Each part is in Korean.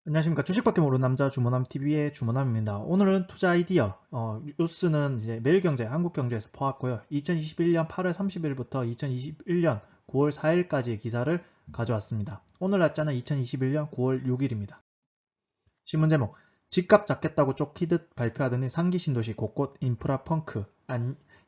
안녕하십니까. 주식밖에 모르는 남자 주모남TV의 주모남입니다. 오늘은 투자 아이디어, 뉴스는 이제 매일경제, 한국경제에서 퍼왔고요. 2021년 8월 30일부터 2021년 9월 4일까지의 기사를 가져왔습니다. 오늘 날짜는 2021년 9월 6일입니다. 신문 제목, 집값 잡겠다고 쫓기듯 발표하더니 상기 신도시 곳곳 인프라 펑크,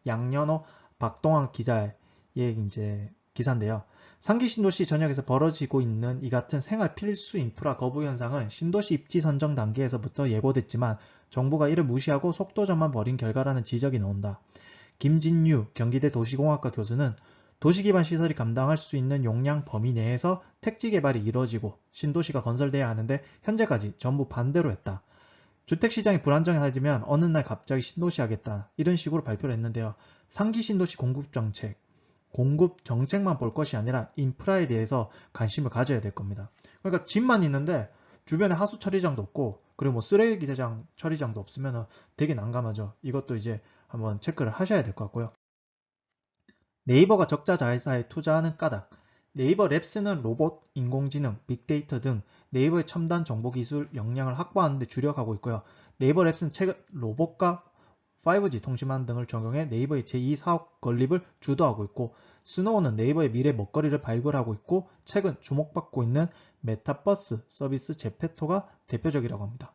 양연호, 박동환 기자의 이제 기사인데요. 상기 신도시 전역에서 벌어지고 있는 이 같은 생활 필수 인프라 거부 현상은 신도시 입지 선정 단계에서부터 예고됐지만 정부가 이를 무시하고 속도전만 벌인 결과라는 지적이 나온다. 김진유 경기대 도시공학과 교수는 도시 기반 시설이 감당할 수 있는 용량 범위 내에서 택지 개발이 이뤄지고 신도시가 건설돼야 하는데 현재까지 전부 반대로 했다. 주택시장이 불안정해지면 어느 날 갑자기 신도시 하겠다 이런 식으로 발표를 했는데요. 상기 신도시 공급 정책만 볼 것이 아니라 인프라에 대해서 관심을 가져야 될 겁니다. 그러니까 집만 있는데 주변에 하수 처리장도 없고 그리고 뭐 쓰레기 세장 처리장도 없으면 되게 난감하죠. 이것도 이제 한번 체크를 하셔야 될 것 같고요. 네이버가 적자 자회사에 투자하는 까닭. 네이버 랩스는 로봇, 인공지능, 빅데이터 등 네이버의 첨단 정보기술 역량을 확보하는 데 주력하고 있고요. 네이버 랩스는 최근 로봇과 5G 통신망 등을 적용해 네이버의 제2 사업 건립을 주도하고 있고, 스노우는 네이버의 미래 먹거리를 발굴하고 있고 최근 주목받고 있는 메타버스 서비스 제페토가 대표적이라고 합니다.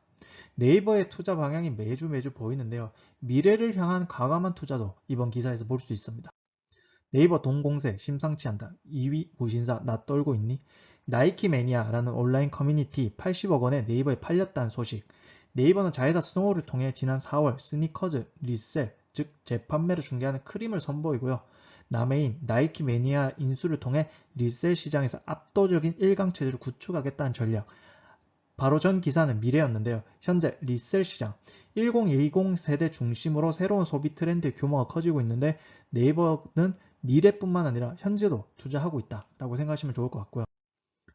네이버의 투자 방향이 매주 보이는데요. 미래를 향한 과감한 투자도 이번 기사에서 볼 수 있습니다. 네이버 동공세 심상치 않다. 2위 무신사 나 떨고 있니? 나이키 매니아라는 온라인 커뮤니티 80억 원에 네이버에 팔렸다는 소식. 네이버는 자회사 스노우를 통해 지난 4월 스니커즈 리셀, 즉 재판매를 중개하는 크림을 선보이고요. 남해인 나이키 매니아 인수를 통해 리셀 시장에서 압도적인 1강 체제를 구축하겠다는 전략. 바로 전 기사는 미래였는데요. 현재 리셀 시장 1020 세대 중심으로 새로운 소비 트렌드의 규모가 커지고 있는데 네이버는 미래뿐만 아니라 현재도 투자하고 있다라고 생각하시면 좋을 것 같고요.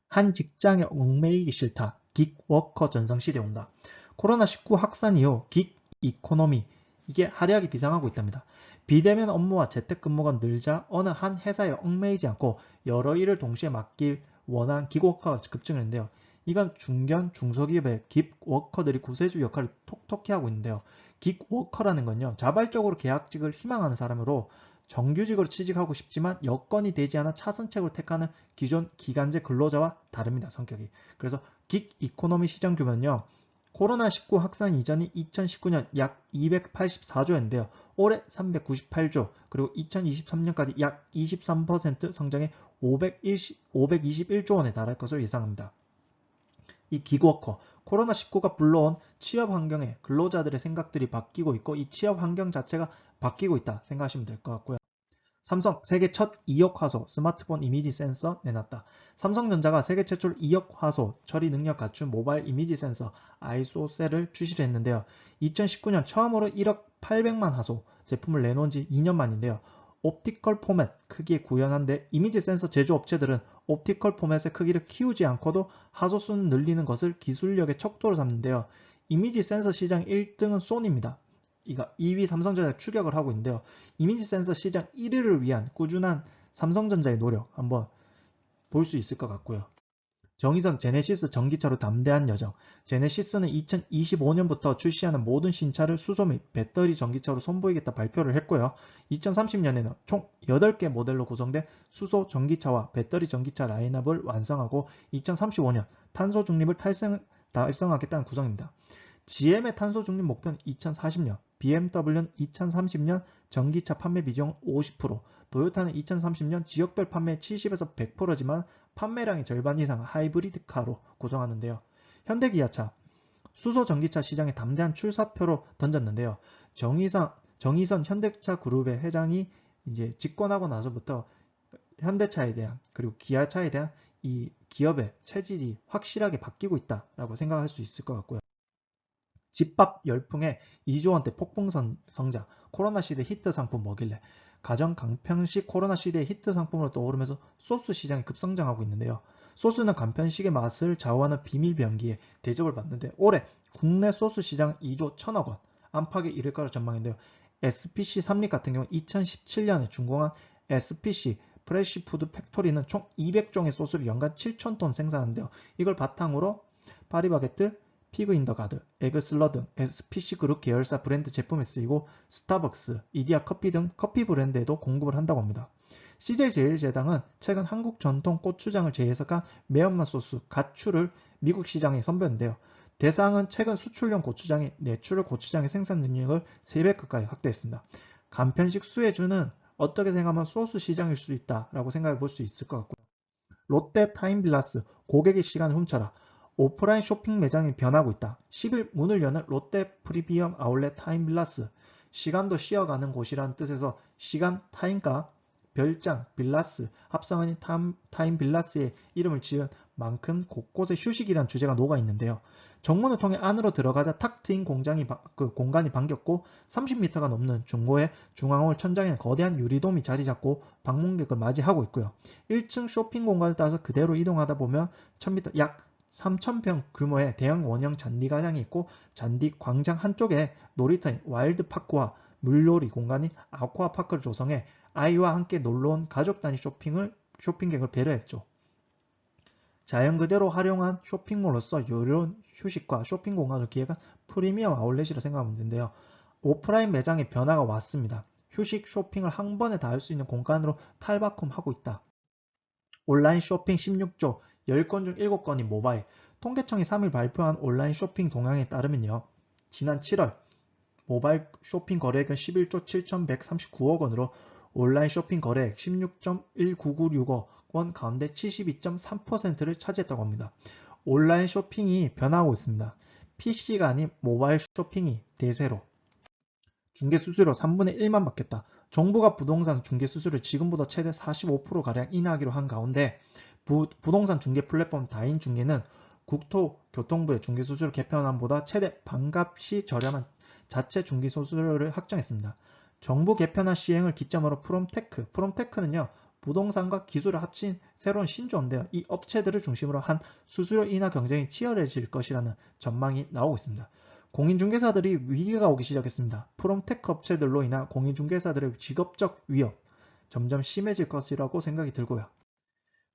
한 직장에 얽매이기 싫다. 긱워커 전성시대 온다. 코로나19 확산 이후 긱 이코노미 이게 화려하게 비상하고 있답니다. 비대면 업무와 재택근무가 늘자 어느 한 회사에 얽매이지 않고 여러 일을 동시에 맡길 원한 긱워커가 급증했는데요. 이건 중견, 중소기업의 긱워커들이 구세주 역할을 톡톡히 하고 있는데요. 긱워커라는 건요. 자발적으로 계약직을 희망하는 사람으로 정규직으로 취직하고 싶지만 여건이 되지 않아 차선책을 택하는 기존 기간제 근로자와 다릅니다. 성격이. 그래서 긱 이코노미 시장 규모는요. 코로나19 확산 이전이 2019년 약 284조인데요. 올해 398조, 그리고 2023년까지 약 23% 성장해 521조 원에 달할 것으로 예상합니다. 이 기그워커, 코로나19가 불러온 취업 환경에 근로자들의 생각들이 바뀌고 있고 이 취업 환경 자체가 바뀌고 있다 생각하시면 될 것 같고요. 삼성 세계 첫 2억 화소 스마트폰 이미지 센서 내놨다. 삼성전자가 세계 최초로 2억 화소 처리 능력 갖춘 모바일 이미지 센서 아이소셀을 출시를 했는데요. 2019년 처음으로 1억 800만 화소 제품을 내놓은 지 2년 만인데요. 옵티컬 포맷 크기에 구현한데 이미지 센서 제조업체들은 옵티컬 포맷의 크기를 키우지 않고도 화소수는 늘리는 것을 기술력의 척도로 삼는데요. 이미지 센서 시장 1등은 소니입니다. 이가 2위 삼성전자 추격을 하고 있는데요. 이미지 센서 시장 1위를 위한 꾸준한 삼성전자의 노력 한번 볼 수 있을 것 같고요. 정의선 제네시스 전기차로 담대한 여정. 제네시스는 2025년부터 출시하는 모든 신차를 수소 및 배터리 전기차로 선보이겠다 발표를 했고요. 2030년에는 총 8개 모델로 구성된 수소 전기차와 배터리 전기차 라인업을 완성하고 2035년 탄소 중립을 달성하겠다는 구성입니다. GM의 탄소 중립 목표는 2040년, BMW는 2030년 전기차 판매 비중 50%, 도요타는 2030년 지역별 판매 70에서 100%지만 판매량의 절반 이상 하이브리드카로 구성하는데요. 현대기아차, 수소 전기차 시장에 담대한 출사표로 던졌는데요. 정의선 현대차 그룹의 회장이 이제 집권하고 나서부터 현대차에 대한 그리고 기아차에 대한 이 기업의 체질이 확실하게 바뀌고 있다라고 생각할 수 있을 것 같고요. 집밥 열풍에 2조 원대 폭풍 성장, 코로나 시대 히트 상품 뭐길래 가정 간편식 코로나 시대의 히트 상품으로 떠오르면서 소스 시장이 급성장하고 있는데요. 소스는 간편식의 맛을 좌우하는 비밀 병기에 대접을 받는데 올해 국내 소스 시장 2조 1천억 원 안팎에 이를 거라 전망인데요. SPC 삼립 같은 경우 2017년에 준공한 SPC 프레시푸드 팩토리는 총 200종의 소스를 연간 7,000톤 생산하는데요. 이걸 바탕으로 파리바게뜨, 피그 인더 가드, 에그슬러 등 SPC 그룹 계열사 브랜드 제품에 쓰이고 스타벅스, 이디야 커피 등 커피 브랜드에도 공급을 한다고 합니다. CJ제일제당은 최근 한국 전통 고추장을 재해석한 매운맛 소스 갓추를 미국 시장에 선보였는데요. 대상은 최근 수출용 고추장이 내추럴 고추장의 생산 능력을 3배 가까이 확대했습니다. 간편식 수혜주는 어떻게 생각하면 소스 시장일 수 있다라고 생각해 볼 수 있을 것 같고요. 롯데 타임빌라스 고객의 시간을 훔쳐라. 오프라인 쇼핑 매장이 변하고 있다. 10일 문을 여는 롯데 프리미엄 아울렛 타임빌라스. 시간도 쉬어가는 곳이라는 뜻에서 시간 타임과 별장 빌라스 합성한 타임빌라스의 이름을 지은 만큼 곳곳에 휴식이란 주제가 녹아 있는데요. 정문을 통해 안으로 들어가자 탁 트인 공간이 반겼고 30m가 넘는 중고의 중앙홀 천장에는 거대한 유리돔이 자리 잡고 방문객을 맞이하고 있고요. 1층 쇼핑 공간을 따라서 그대로 이동하다 보면 1000m 약 3,000평 규모의 대형 원형 잔디광장이 있고 잔디 광장 한쪽에 놀이터인 와일드파크와 물놀이 공간인 아쿠아파크를 조성해 아이와 함께 놀러온 가족 단위 쇼핑객을 배려했죠. 자연 그대로 활용한 쇼핑몰로서 여유로운 휴식과 쇼핑 공간을 기획한 프리미엄 아울렛이라 생각하면 되는데요. 오프라인 매장의 변화가 왔습니다. 휴식, 쇼핑을 한 번에 다 할 수 있는 공간으로 탈바꿈하고 있다. 온라인 쇼핑 16조, 10건 중 7건이 모바일. 통계청이 3일 발표한 온라인 쇼핑 동향에 따르면요. 지난 7월 모바일 쇼핑 거래액은 11조 7,139억 원으로 온라인 쇼핑 거래액 16.1996억 원 가운데 72.3%를 차지했다고 합니다. 온라인 쇼핑이 변하고 있습니다. PC가 아닌 모바일 쇼핑이 대세로. 중개수수료 3분의 1만 받겠다. 정부가 부동산 중개수수료를 지금보다 최대 45%가량 인하하기로 한 가운데 부동산 중개 플랫폼 다인중개는 국토교통부의 중개수수료 개편안보다 최대 반값이 저렴한 자체 중개수수료를 확정했습니다. 정부 개편안 시행을 기점으로 프롬테크는요. 부동산과 기술을 합친 새로운 신조어인데요. 이 업체들을 중심으로 한 수수료 인하 경쟁이 치열해질 것이라는 전망이 나오고 있습니다. 공인중개사들이 위기가 오기 시작했습니다. 프롬테크 업체들로 인한 공인중개사들의 직업적 위협 점점 심해질 것이라고 생각이 들고요.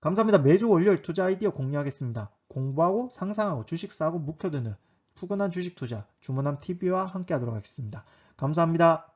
감사합니다. 매주 월요일 투자 아이디어 공유하겠습니다. 공부하고 상상하고 주식 사고 묵혀두는 푸근한 주식 투자 주문함 TV와 함께 하도록 하겠습니다. 감사합니다.